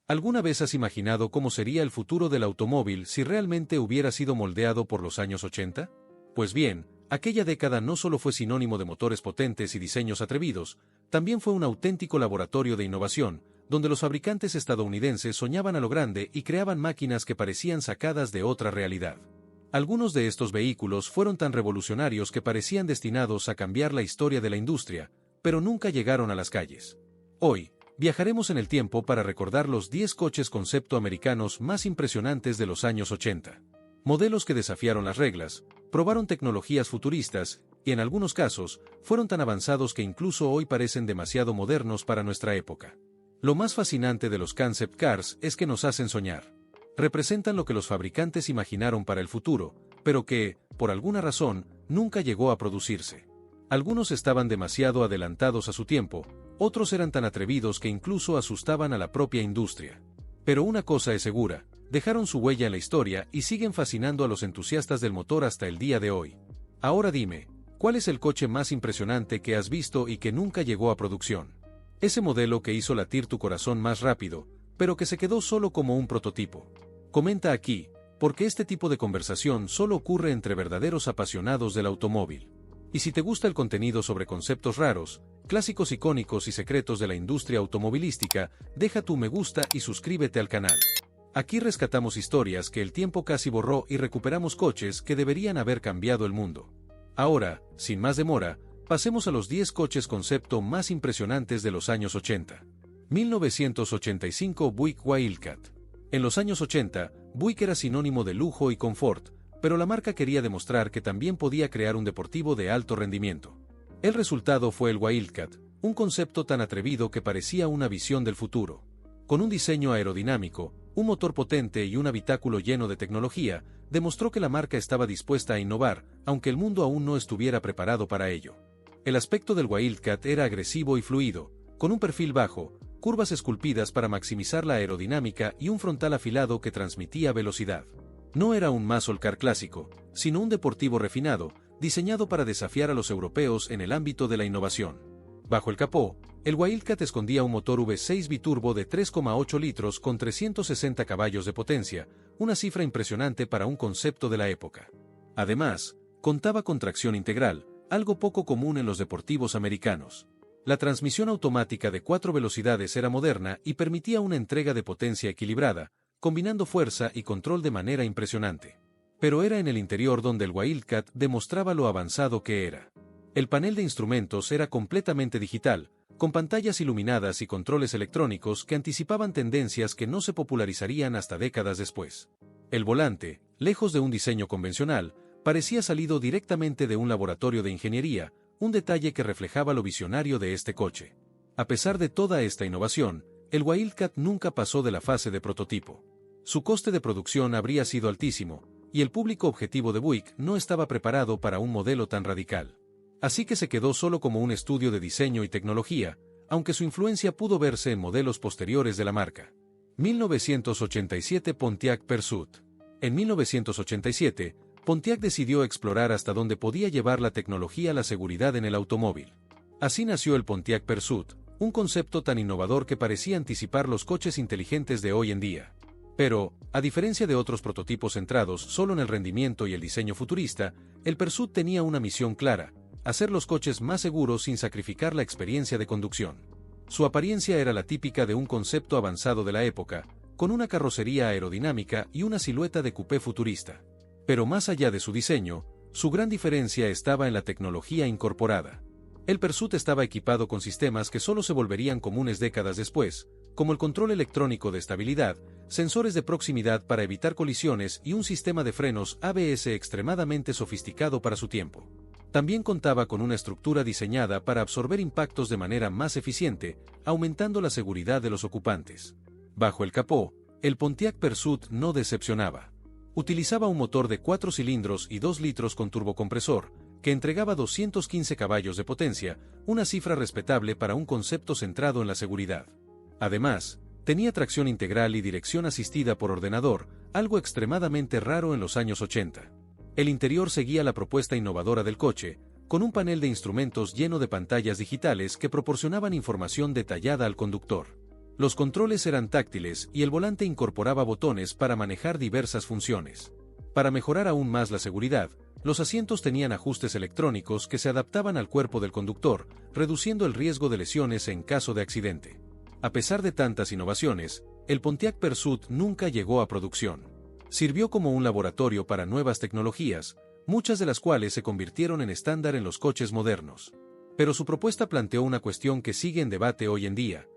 ¿Alguna vez has imaginado cómo sería el futuro del automóvil si realmente hubiera sido moldeado por los años 80? Pues bien, aquella década no solo fue sinónimo de motores potentes y diseños atrevidos, también fue un auténtico laboratorio de innovación, donde los fabricantes estadounidenses soñaban a lo grande y creaban máquinas que parecían sacadas de otra realidad. Algunos de estos vehículos fueron tan revolucionarios que parecían destinados a cambiar la historia de la industria, pero nunca llegaron a las calles. Hoy, viajaremos en el tiempo para recordar los 10 coches concepto americanos más impresionantes de los años 80. Modelos que desafiaron las reglas, probaron tecnologías futuristas, y en algunos casos, fueron tan avanzados que incluso hoy parecen demasiado modernos para nuestra época. Lo más fascinante de los concept cars es que nos hacen soñar. Representan lo que los fabricantes imaginaron para el futuro, pero que, por alguna razón, nunca llegó a producirse. Algunos estaban demasiado adelantados a su tiempo, otros eran tan atrevidos que incluso asustaban a la propia industria. Pero una cosa es segura, dejaron su huella en la historia y siguen fascinando a los entusiastas del motor hasta el día de hoy. Ahora dime, ¿cuál es el coche más impresionante que has visto y que nunca llegó a producción? Ese modelo que hizo latir tu corazón más rápido, pero que se quedó solo como un prototipo. Comenta aquí, porque este tipo de conversación solo ocurre entre verdaderos apasionados del automóvil. Y si te gusta el contenido sobre conceptos raros, clásicos icónicos y secretos de la industria automovilística, deja tu me gusta y suscríbete al canal. Aquí rescatamos historias que el tiempo casi borró y recuperamos coches que deberían haber cambiado el mundo. Ahora, sin más demora, pasemos a los 10 coches concepto más impresionantes de los años 80. 1985 Buick Wildcat. En los años 80, Buick era sinónimo de lujo y confort, pero la marca quería demostrar que también podía crear un deportivo de alto rendimiento. El resultado fue el Wildcat, un concepto tan atrevido que parecía una visión del futuro. Con un diseño aerodinámico, un motor potente y un habitáculo lleno de tecnología, demostró que la marca estaba dispuesta a innovar, aunque el mundo aún no estuviera preparado para ello. El aspecto del Wildcat era agresivo y fluido, con un perfil bajo, curvas esculpidas para maximizar la aerodinámica y un frontal afilado que transmitía velocidad. No era un muscle car clásico, sino un deportivo refinado, diseñado para desafiar a los europeos en el ámbito de la innovación. Bajo el capó, el Wildcat escondía un motor V6 biturbo de 3,8 litros con 360 caballos de potencia, una cifra impresionante para un concepto de la época. Además, contaba con tracción integral, algo poco común en los deportivos americanos. La transmisión automática de 4 velocidades era moderna y permitía una entrega de potencia equilibrada, combinando fuerza y control de manera impresionante. Pero era en el interior donde el Wildcat demostraba lo avanzado que era. El panel de instrumentos era completamente digital, con pantallas iluminadas y controles electrónicos que anticipaban tendencias que no se popularizarían hasta décadas después. El volante, lejos de un diseño convencional, parecía salido directamente de un laboratorio de ingeniería, un detalle que reflejaba lo visionario de este coche. A pesar de toda esta innovación, el Wildcat nunca pasó de la fase de prototipo. Su coste de producción habría sido altísimo, y el público objetivo de Buick no estaba preparado para un modelo tan radical. Así que se quedó solo como un estudio de diseño y tecnología, aunque su influencia pudo verse en modelos posteriores de la marca. 1987 Pontiac Pursuit. En 1987, Pontiac decidió explorar hasta dónde podía llevar la tecnología a la seguridad en el automóvil. Así nació el Pontiac Pursuit, un concepto tan innovador que parecía anticipar los coches inteligentes de hoy en día. Pero, a diferencia de otros prototipos centrados solo en el rendimiento y el diseño futurista, el Pursuit tenía una misión clara: hacer los coches más seguros sin sacrificar la experiencia de conducción. Su apariencia era la típica de un concepto avanzado de la época, con una carrocería aerodinámica y una silueta de coupé futurista. Pero más allá de su diseño, su gran diferencia estaba en la tecnología incorporada. El Pursuit estaba equipado con sistemas que solo se volverían comunes décadas después, como el control electrónico de estabilidad, sensores de proximidad para evitar colisiones y un sistema de frenos ABS extremadamente sofisticado para su tiempo. También contaba con una estructura diseñada para absorber impactos de manera más eficiente, aumentando la seguridad de los ocupantes. Bajo el capó, el Pontiac Pursuit no decepcionaba. Utilizaba un motor de 4 cilindros y 2 litros con turbocompresor, que entregaba 215 caballos de potencia, una cifra respetable para un concepto centrado en la seguridad. Además, tenía tracción integral y dirección asistida por ordenador, algo extremadamente raro en los años 80. El interior seguía la propuesta innovadora del coche, con un panel de instrumentos lleno de pantallas digitales que proporcionaban información detallada al conductor. Los controles eran táctiles y el volante incorporaba botones para manejar diversas funciones. Para mejorar aún más la seguridad, los asientos tenían ajustes electrónicos que se adaptaban al cuerpo del conductor, reduciendo el riesgo de lesiones en caso de accidente. A pesar de tantas innovaciones, el Pontiac Pursuit nunca llegó a producción. Sirvió como un laboratorio para nuevas tecnologías, muchas de las cuales se convirtieron en estándar en los coches modernos. Pero su propuesta planteó una cuestión que sigue en debate hoy en día.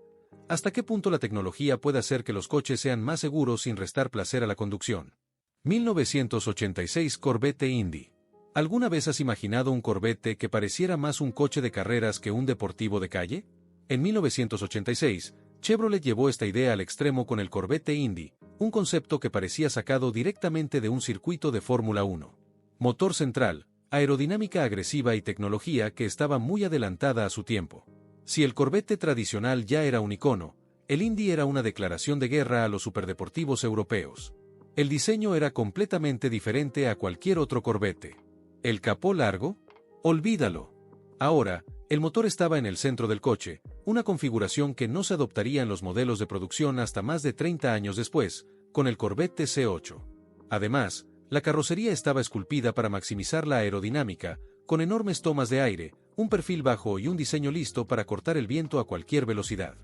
¿Hasta qué punto la tecnología puede hacer que los coches sean más seguros sin restar placer a la conducción? 1986 Corvette Indy. ¿Alguna vez has imaginado un Corvette que pareciera más un coche de carreras que un deportivo de calle? En 1986, Chevrolet llevó esta idea al extremo con el Corvette Indy, un concepto que parecía sacado directamente de un circuito de Fórmula 1. Motor central, aerodinámica agresiva y tecnología que estaba muy adelantada a su tiempo. Si el Corvette tradicional ya era un icono, el Indy era una declaración de guerra a los superdeportivos europeos. El diseño era completamente diferente a cualquier otro Corvette. ¿El capó largo? Olvídalo. Ahora, el motor estaba en el centro del coche, una configuración que no se adoptaría en los modelos de producción hasta más de 30 años después, con el Corvette C8. Además, la carrocería estaba esculpida para maximizar la aerodinámica, con enormes tomas de aire, un perfil bajo y un diseño listo para cortar el viento a cualquier velocidad.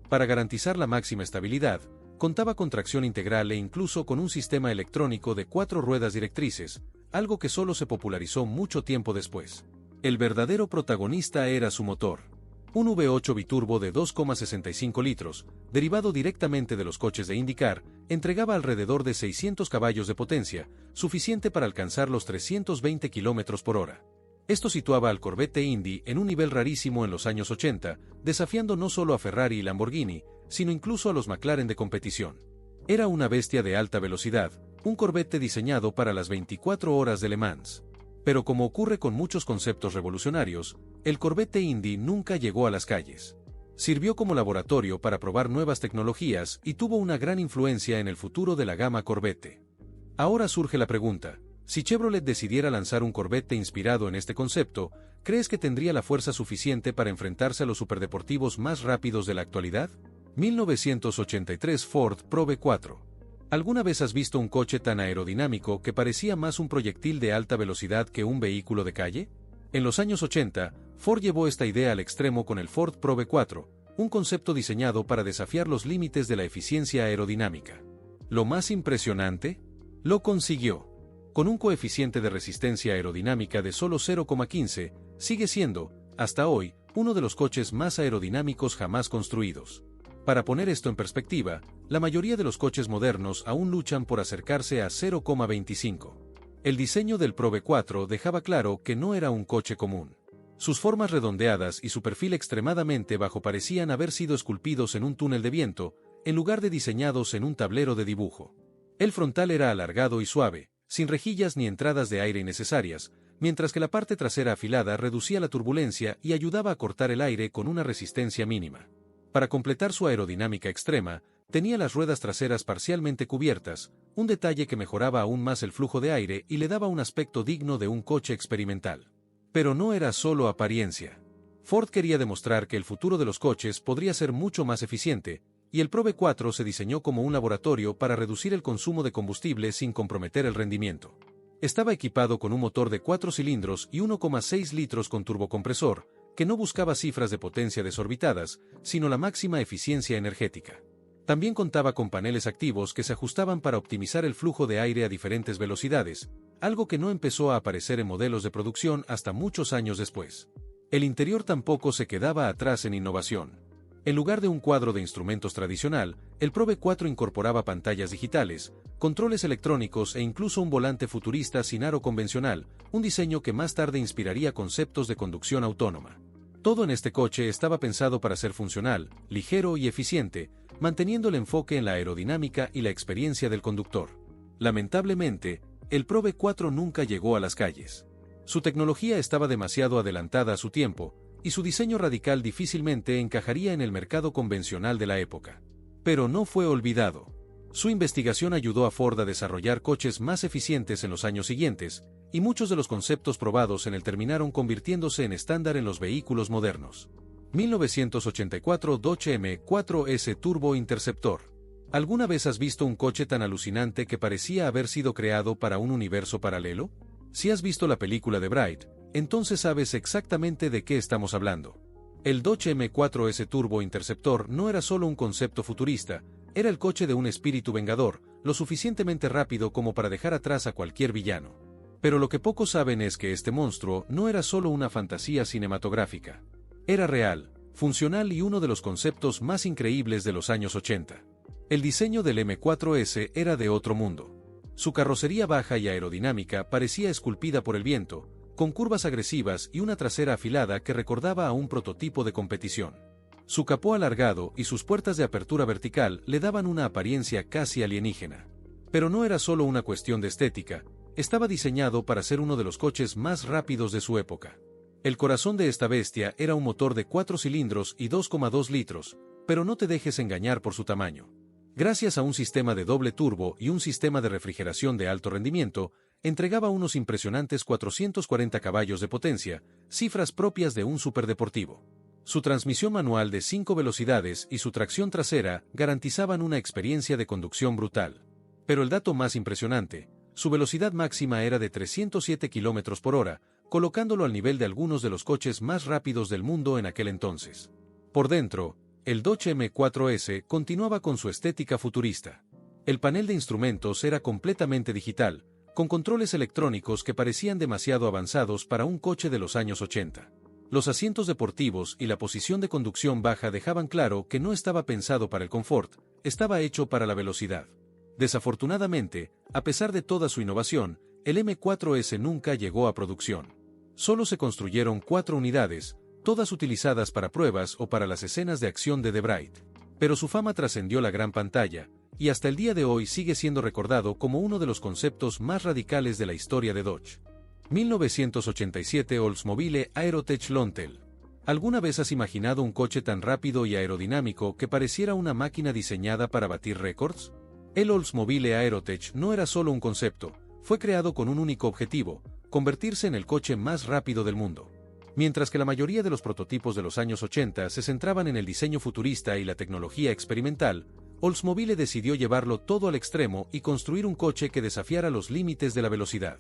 Para garantizar la máxima estabilidad, contaba con tracción integral e incluso con un sistema electrónico de 4 ruedas directrices, algo que solo se popularizó mucho tiempo después. El verdadero protagonista era su motor. Un V8 biturbo de 2,65 litros, derivado directamente de los coches de IndyCar, entregaba alrededor de 600 caballos de potencia, suficiente para alcanzar los 320 km por hora. Esto situaba al Corvette Indy en un nivel rarísimo en los años 80, desafiando no solo a Ferrari y Lamborghini, sino incluso a los McLaren de competición. Era una bestia de alta velocidad, un Corvette diseñado para las 24 horas de Le Mans. Pero como ocurre con muchos conceptos revolucionarios, el Corvette Indy nunca llegó a las calles. Sirvió como laboratorio para probar nuevas tecnologías y tuvo una gran influencia en el futuro de la gama Corvette. Ahora surge la pregunta, si Chevrolet decidiera lanzar un Corvette inspirado en este concepto, ¿crees que tendría la fuerza suficiente para enfrentarse a los superdeportivos más rápidos de la actualidad? 1983 Ford Probe 4. ¿Alguna vez has visto un coche tan aerodinámico que parecía más un proyectil de alta velocidad que un vehículo de calle? En los años 80, Ford llevó esta idea al extremo con el Ford Probe 4, un concepto diseñado para desafiar los límites de la eficiencia aerodinámica. ¿Lo más impresionante? Lo consiguió. Con un coeficiente de resistencia aerodinámica de solo 0,15, sigue siendo, hasta hoy, uno de los coches más aerodinámicos jamás construidos. Para poner esto en perspectiva, la mayoría de los coches modernos aún luchan por acercarse a 0,25. El diseño del Probe 4 dejaba claro que no era un coche común. Sus formas redondeadas y su perfil extremadamente bajo parecían haber sido esculpidos en un túnel de viento, en lugar de diseñados en un tablero de dibujo. El frontal era alargado y suave, sin rejillas ni entradas de aire innecesarias, mientras que la parte trasera afilada reducía la turbulencia y ayudaba a cortar el aire con una resistencia mínima. Para completar su aerodinámica extrema, tenía las ruedas traseras parcialmente cubiertas, un detalle que mejoraba aún más el flujo de aire y le daba un aspecto digno de un coche experimental. Pero no era solo apariencia. Ford quería demostrar que el futuro de los coches podría ser mucho más eficiente, y el Probe 4 se diseñó como un laboratorio para reducir el consumo de combustible sin comprometer el rendimiento. Estaba equipado con un motor de 4 cilindros y 1,6 litros con turbocompresor, que no buscaba cifras de potencia desorbitadas, sino la máxima eficiencia energética. También contaba con paneles activos que se ajustaban para optimizar el flujo de aire a diferentes velocidades, algo que no empezó a aparecer en modelos de producción hasta muchos años después. El interior tampoco se quedaba atrás en innovación. En lugar de un cuadro de instrumentos tradicional, el Probe 4 incorporaba pantallas digitales, controles electrónicos e incluso un volante futurista sin aro convencional, un diseño que más tarde inspiraría conceptos de conducción autónoma. Todo en este coche estaba pensado para ser funcional, ligero y eficiente, manteniendo el enfoque en la aerodinámica y la experiencia del conductor. Lamentablemente, el Probe 4 nunca llegó a las calles. Su tecnología estaba demasiado adelantada a su tiempo, y su diseño radical difícilmente encajaría en el mercado convencional de la época. Pero no fue olvidado. Su investigación ayudó a Ford a desarrollar coches más eficientes en los años siguientes, y muchos de los conceptos probados en él terminaron convirtiéndose en estándar en los vehículos modernos. 1984 Dodge M4S Turbo Interceptor. ¿Alguna vez has visto un coche tan alucinante que parecía haber sido creado para un universo paralelo? Si has visto la película de Bright, entonces sabes exactamente de qué estamos hablando. El Dodge M4S Turbo Interceptor no era solo un concepto futurista, era el coche de un espíritu vengador, lo suficientemente rápido como para dejar atrás a cualquier villano. Pero lo que pocos saben es que este monstruo no era solo una fantasía cinematográfica. Era real, funcional y uno de los conceptos más increíbles de los años 80. El diseño del M4S era de otro mundo. Su carrocería baja y aerodinámica parecía esculpida por el viento, con curvas agresivas y una trasera afilada que recordaba a un prototipo de competición. Su capó alargado y sus puertas de apertura vertical le daban una apariencia casi alienígena. Pero no era solo una cuestión de estética, estaba diseñado para ser uno de los coches más rápidos de su época. El corazón de esta bestia era un motor de 4 cilindros y 2,2 litros, pero no te dejes engañar por su tamaño. Gracias a un sistema de doble turbo y un sistema de refrigeración de alto rendimiento, entregaba unos impresionantes 440 caballos de potencia, cifras propias de un superdeportivo. Su transmisión manual de 5 velocidades y su tracción trasera garantizaban una experiencia de conducción brutal. Pero el dato más impresionante, su velocidad máxima era de 307 km por hora, colocándolo al nivel de algunos de los coches más rápidos del mundo en aquel entonces. Por dentro, el Dodge M4S continuaba con su estética futurista. El panel de instrumentos era completamente digital, con controles electrónicos que parecían demasiado avanzados para un coche de los años 80. Los asientos deportivos y la posición de conducción baja dejaban claro que no estaba pensado para el confort, estaba hecho para la velocidad. Desafortunadamente, a pesar de toda su innovación, el M4S nunca llegó a producción. Solo se construyeron 4 unidades, todas utilizadas para pruebas o para las escenas de acción de The Bright. Pero su fama trascendió la gran pantalla, y hasta el día de hoy sigue siendo recordado como uno de los conceptos más radicales de la historia de Dodge. 1987 Oldsmobile Aerotech Lontel. ¿Alguna vez has imaginado un coche tan rápido y aerodinámico que pareciera una máquina diseñada para batir récords? El Oldsmobile Aerotech no era solo un concepto, fue creado con un único objetivo: convertirse en el coche más rápido del mundo. Mientras que la mayoría de los prototipos de los años 80 se centraban en el diseño futurista y la tecnología experimental, Oldsmobile decidió llevarlo todo al extremo y construir un coche que desafiara los límites de la velocidad.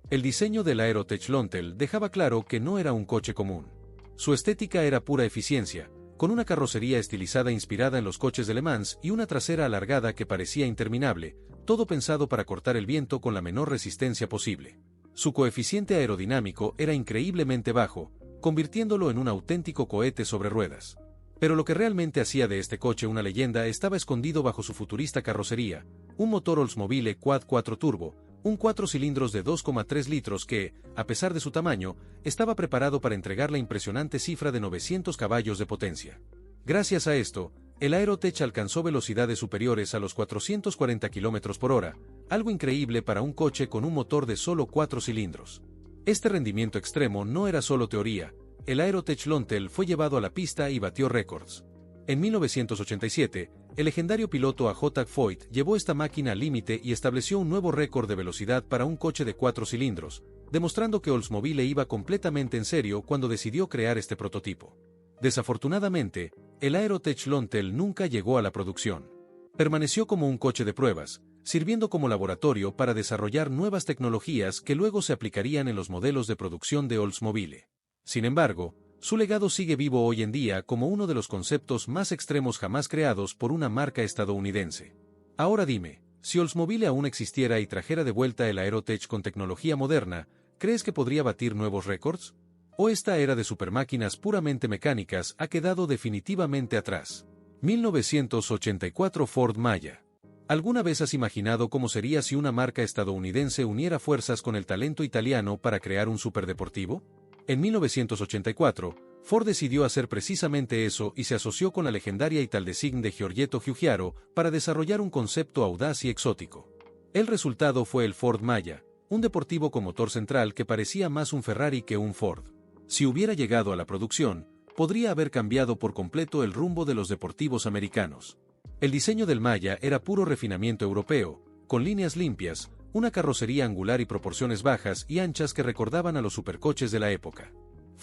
El diseño del Aerotech Lontel dejaba claro que no era un coche común. Su estética era pura eficiencia, con una carrocería estilizada inspirada en los coches de Le Mans y una trasera alargada que parecía interminable, todo pensado para cortar el viento con la menor resistencia posible. Su coeficiente aerodinámico era increíblemente bajo, convirtiéndolo en un auténtico cohete sobre ruedas. Pero lo que realmente hacía de este coche una leyenda estaba escondido bajo su futurista carrocería, un motor Oldsmobile Quad 4 Turbo, un 4 cilindros de 2,3 litros que, a pesar de su tamaño, estaba preparado para entregar la impresionante cifra de 900 caballos de potencia. Gracias a esto, el Aerotech alcanzó velocidades superiores a los 440 km por hora, algo increíble para un coche con un motor de solo 4 cilindros. Este rendimiento extremo no era solo teoría, el Aerotech Lontel fue llevado a la pista y batió récords. En 1987, el legendario piloto A.J. Foyt llevó esta máquina al límite y estableció un nuevo récord de velocidad para un coche de 4 cilindros, demostrando que Oldsmobile iba completamente en serio cuando decidió crear este prototipo. Desafortunadamente, el Aerotech Lontel nunca llegó a la producción. Permaneció como un coche de pruebas, sirviendo como laboratorio para desarrollar nuevas tecnologías que luego se aplicarían en los modelos de producción de Oldsmobile. Sin embargo, su legado sigue vivo hoy en día como uno de los conceptos más extremos jamás creados por una marca estadounidense. Ahora dime, si Oldsmobile aún existiera y trajera de vuelta el Aerotech con tecnología moderna, ¿crees que podría batir nuevos récords? ¿O esta era de supermáquinas puramente mecánicas ha quedado definitivamente atrás? 1984 Ford Maya. ¿Alguna vez has imaginado cómo sería si una marca estadounidense uniera fuerzas con el talento italiano para crear un superdeportivo? En 1984, Ford decidió hacer precisamente eso y se asoció con la legendaria Italdesign de Giorgetto Giugiaro para desarrollar un concepto audaz y exótico. El resultado fue el Ford Maya, un deportivo con motor central que parecía más un Ferrari que un Ford. Si hubiera llegado a la producción, podría haber cambiado por completo el rumbo de los deportivos americanos. El diseño del Maya era puro refinamiento europeo, con líneas limpias, una carrocería angular y proporciones bajas y anchas que recordaban a los supercoches de la época.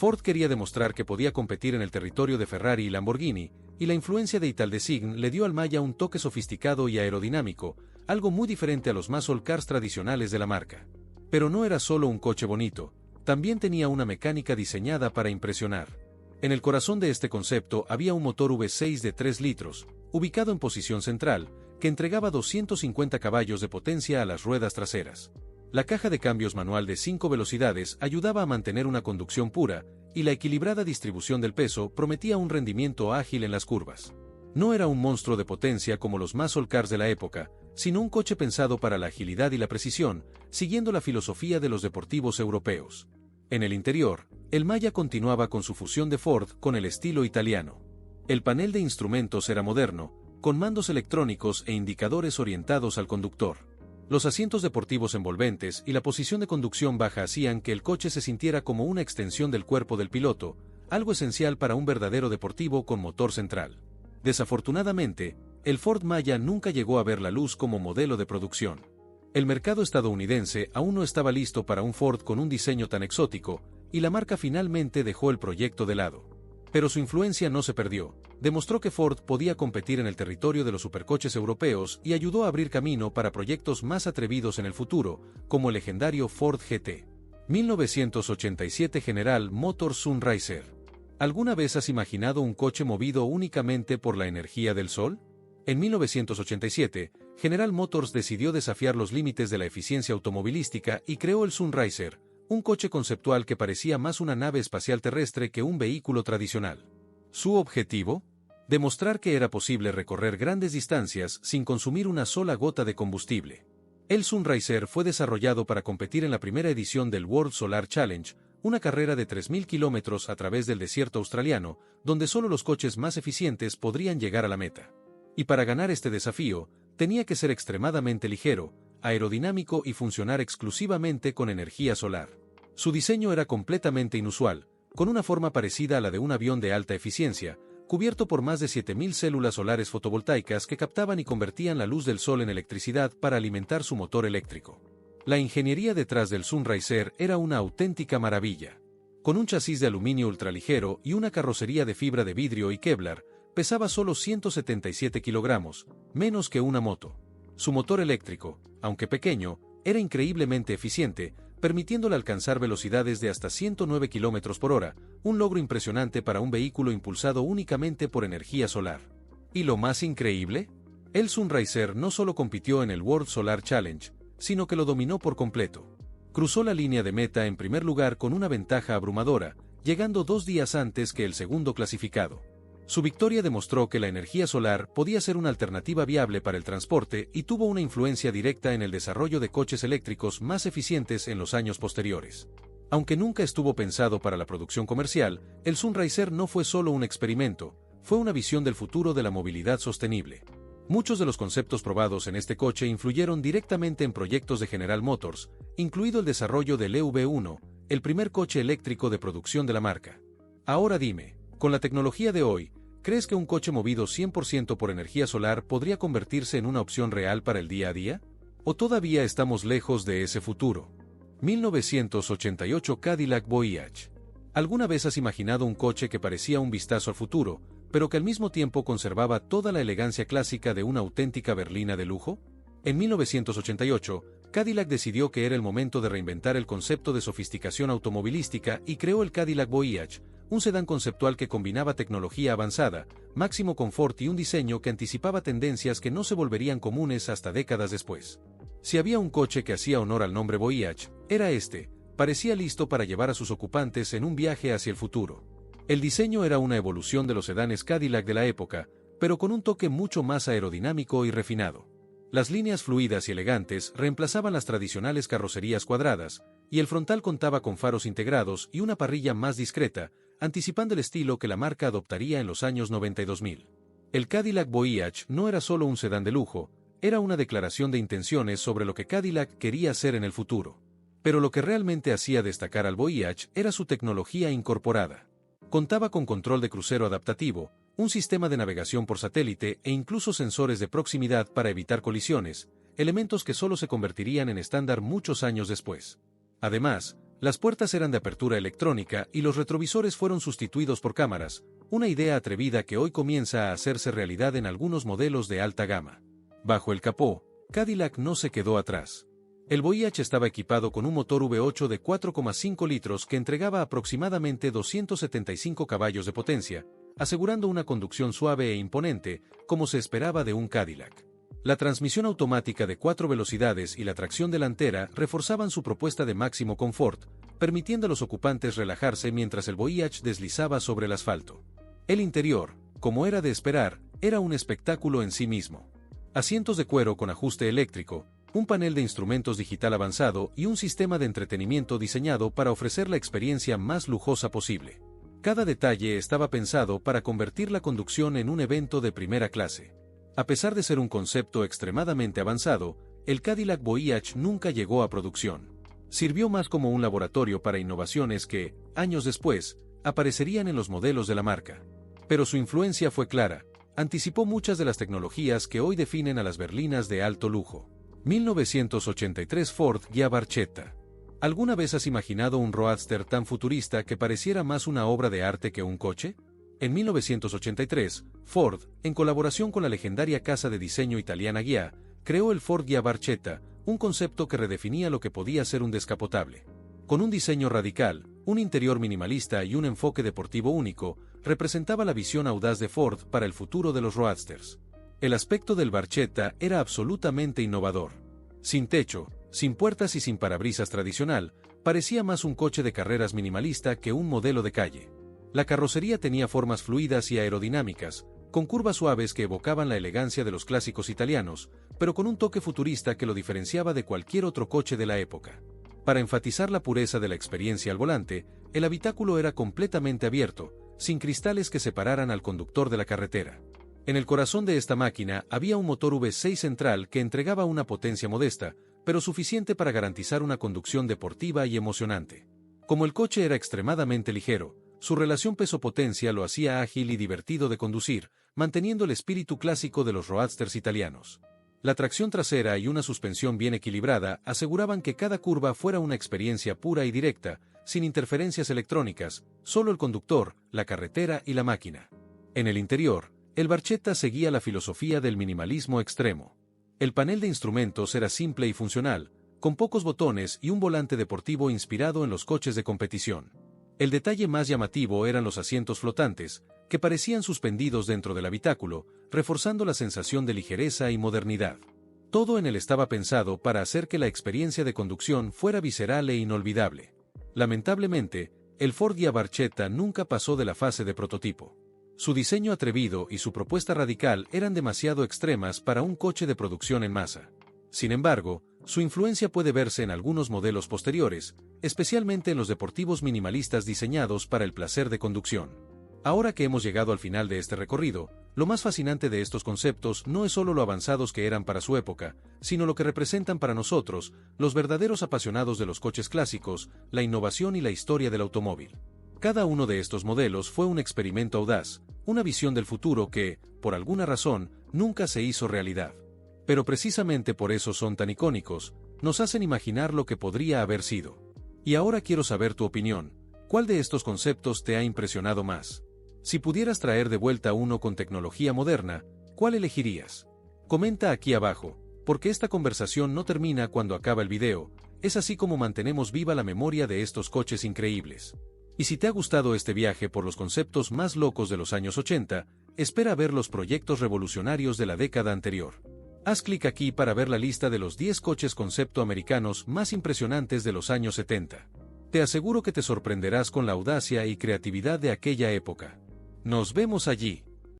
Ford quería demostrar que podía competir en el territorio de Ferrari y Lamborghini, y la influencia de Italdesign le dio al Maya un toque sofisticado y aerodinámico, algo muy diferente a los muscle cars tradicionales de la marca. Pero no era solo un coche bonito, también tenía una mecánica diseñada para impresionar. En el corazón de este concepto había un motor V6 de 3 litros, ubicado en posición central, que entregaba 250 caballos de potencia a las ruedas traseras. La caja de cambios manual de 5 velocidades ayudaba a mantener una conducción pura, y la equilibrada distribución del peso prometía un rendimiento ágil en las curvas. No era un monstruo de potencia como los muscle cars de la época, sino un coche pensado para la agilidad y la precisión, siguiendo la filosofía de los deportivos europeos. En el interior, el Maya continuaba con su fusión de Ford con el estilo italiano. El panel de instrumentos era moderno, con mandos electrónicos e indicadores orientados al conductor. Los asientos deportivos envolventes y la posición de conducción baja hacían que el coche se sintiera como una extensión del cuerpo del piloto, algo esencial para un verdadero deportivo con motor central. Desafortunadamente, el Ford Maya nunca llegó a ver la luz como modelo de producción. El mercado estadounidense aún no estaba listo para un Ford con un diseño tan exótico, y la marca finalmente dejó el proyecto de lado. Pero su influencia no se perdió, demostró que Ford podía competir en el territorio de los supercoches europeos y ayudó a abrir camino para proyectos más atrevidos en el futuro, como el legendario Ford GT. 1987 General Motors Sunriser. ¿Alguna vez has imaginado un coche movido únicamente por la energía del sol? En 1987, General Motors decidió desafiar los límites de la eficiencia automovilística y creó el Sunriser, un coche conceptual que parecía más una nave espacial terrestre que un vehículo tradicional. ¿Su objetivo? Demostrar que era posible recorrer grandes distancias sin consumir una sola gota de combustible. El Sunriser fue desarrollado para competir en la primera edición del World Solar Challenge, una carrera de 3.000 kilómetros a través del desierto australiano, donde solo los coches más eficientes podrían llegar a la meta. Y para ganar este desafío, tenía que ser extremadamente ligero, aerodinámico y funcionar exclusivamente con energía solar. Su diseño era completamente inusual, con una forma parecida a la de un avión de alta eficiencia, cubierto por más de 7.000 células solares fotovoltaicas que captaban y convertían la luz del sol en electricidad para alimentar su motor eléctrico. La ingeniería detrás del Sunriser era una auténtica maravilla. Con un chasis de aluminio ultraligero y una carrocería de fibra de vidrio y Kevlar, pesaba solo 177 kilogramos, menos que una moto. Su motor eléctrico, aunque pequeño, era increíblemente eficiente, permitiéndole alcanzar velocidades de hasta 109 km por hora, un logro impresionante para un vehículo impulsado únicamente por energía solar. ¿Y lo más increíble? El Sunriser no solo compitió en el World Solar Challenge, sino que lo dominó por completo. Cruzó la línea de meta en primer lugar con una ventaja abrumadora, llegando 2 días antes que el segundo clasificado. Su victoria demostró que la energía solar podía ser una alternativa viable para el transporte y tuvo una influencia directa en el desarrollo de coches eléctricos más eficientes en los años posteriores. Aunque nunca estuvo pensado para la producción comercial, el Sunriser no fue solo un experimento, fue una visión del futuro de la movilidad sostenible. Muchos de los conceptos probados en este coche influyeron directamente en proyectos de General Motors, incluido el desarrollo del EV1, el primer coche eléctrico de producción de la marca. Ahora dime, con la tecnología de hoy, ¿crees que un coche movido 100% por energía solar podría convertirse en una opción real para el día a día? ¿O todavía estamos lejos de ese futuro? 1988 Cadillac Voyage. ¿Alguna vez has imaginado un coche que parecía un vistazo al futuro, pero que al mismo tiempo conservaba toda la elegancia clásica de una auténtica berlina de lujo? En 1988, Cadillac decidió que era el momento de reinventar el concepto de sofisticación automovilística y creó el Cadillac Voyage, un sedán conceptual que combinaba tecnología avanzada, máximo confort y un diseño que anticipaba tendencias que no se volverían comunes hasta décadas después. Si había un coche que hacía honor al nombre Voyage, era este, parecía listo para llevar a sus ocupantes en un viaje hacia el futuro. El diseño era una evolución de los sedanes Cadillac de la época, pero con un toque mucho más aerodinámico y refinado. Las líneas fluidas y elegantes reemplazaban las tradicionales carrocerías cuadradas, y el frontal contaba con faros integrados y una parrilla más discreta, anticipando el estilo que la marca adoptaría en los años 92.000. El Cadillac Voyage no era solo un sedán de lujo, era una declaración de intenciones sobre lo que Cadillac quería hacer en el futuro. Pero lo que realmente hacía destacar al Voyage era su tecnología incorporada. Contaba con control de crucero adaptativo, un sistema de navegación por satélite e incluso sensores de proximidad para evitar colisiones, elementos que solo se convertirían en estándar muchos años después. Además, Las puertas eran de apertura electrónica y los retrovisores fueron sustituidos por cámaras, una idea atrevida que hoy comienza a hacerse realidad en algunos modelos de alta gama. Bajo el capó, Cadillac no se quedó atrás. El Voyage estaba equipado con un motor V8 de 4,5 litros que entregaba aproximadamente 275 caballos de potencia, asegurando una conducción suave e imponente, como se esperaba de un Cadillac. La transmisión automática de 4 velocidades y la tracción delantera reforzaban su propuesta de máximo confort, permitiendo a los ocupantes relajarse mientras el Voyage deslizaba sobre el asfalto. El interior, como era de esperar, era un espectáculo en sí mismo. Asientos de cuero con ajuste eléctrico, un panel de instrumentos digital avanzado y un sistema de entretenimiento diseñado para ofrecer la experiencia más lujosa posible. Cada detalle estaba pensado para convertir la conducción en un evento de primera clase. A pesar de ser un concepto extremadamente avanzado, el Cadillac Voyage nunca llegó a producción. Sirvió más como un laboratorio para innovaciones que, años después, aparecerían en los modelos de la marca. Pero su influencia fue clara, anticipó muchas de las tecnologías que hoy definen a las berlinas de alto lujo. 1983 Ford Barchetta. ¿Alguna vez has imaginado un roadster tan futurista que pareciera más una obra de arte que un coche? En 1983, Ford, en colaboración con la legendaria casa de diseño italiana Ghia, creó el Ford Barchetta, un concepto que redefinía lo que podía ser un descapotable. Con un diseño radical, un interior minimalista y un enfoque deportivo único, representaba la visión audaz de Ford para el futuro de los roadsters. El aspecto del Barchetta era absolutamente innovador. Sin techo, sin puertas y sin parabrisas tradicional, parecía más un coche de carreras minimalista que un modelo de calle. La carrocería tenía formas fluidas y aerodinámicas, con curvas suaves que evocaban la elegancia de los clásicos italianos, pero con un toque futurista que lo diferenciaba de cualquier otro coche de la época. Para enfatizar la pureza de la experiencia al volante, el habitáculo era completamente abierto, sin cristales que separaran al conductor de la carretera. En el corazón de esta máquina había un motor V6 central que entregaba una potencia modesta, pero suficiente para garantizar una conducción deportiva y emocionante. Como el coche era extremadamente ligero, su relación peso-potencia lo hacía ágil y divertido de conducir, manteniendo el espíritu clásico de los roadsters italianos. La tracción trasera y una suspensión bien equilibrada aseguraban que cada curva fuera una experiencia pura y directa, sin interferencias electrónicas, solo el conductor, la carretera y la máquina. En el interior, el Barchetta seguía la filosofía del minimalismo extremo. El panel de instrumentos era simple y funcional, con pocos botones y un volante deportivo inspirado en los coches de competición. El detalle más llamativo eran los asientos flotantes, que parecían suspendidos dentro del habitáculo, reforzando la sensación de ligereza y modernidad. Todo en él estaba pensado para hacer que la experiencia de conducción fuera visceral e inolvidable. Lamentablemente, el Ford Barchetta nunca pasó de la fase de prototipo. Su diseño atrevido y su propuesta radical eran demasiado extremas para un coche de producción en masa. Sin embargo, su influencia puede verse en algunos modelos posteriores, especialmente en los deportivos minimalistas diseñados para el placer de conducción. Ahora que hemos llegado al final de este recorrido, lo más fascinante de estos conceptos no es solo lo avanzados que eran para su época, sino lo que representan para nosotros, los verdaderos apasionados de los coches clásicos, la innovación y la historia del automóvil. Cada uno de estos modelos fue un experimento audaz, una visión del futuro que, por alguna razón, nunca se hizo realidad. Pero precisamente por eso son tan icónicos, nos hacen imaginar lo que podría haber sido. Y ahora quiero saber tu opinión, ¿cuál de estos conceptos te ha impresionado más? Si pudieras traer de vuelta uno con tecnología moderna, ¿cuál elegirías? Comenta aquí abajo, porque esta conversación no termina cuando acaba el video, es así como mantenemos viva la memoria de estos coches increíbles. Y si te ha gustado este viaje por los conceptos más locos de los años 80, espera ver los proyectos revolucionarios de la década anterior. Haz clic aquí para ver la lista de los 10 coches concepto americanos más impresionantes de los años 70. Te aseguro que te sorprenderás con la audacia y creatividad de aquella época. Nos vemos allí.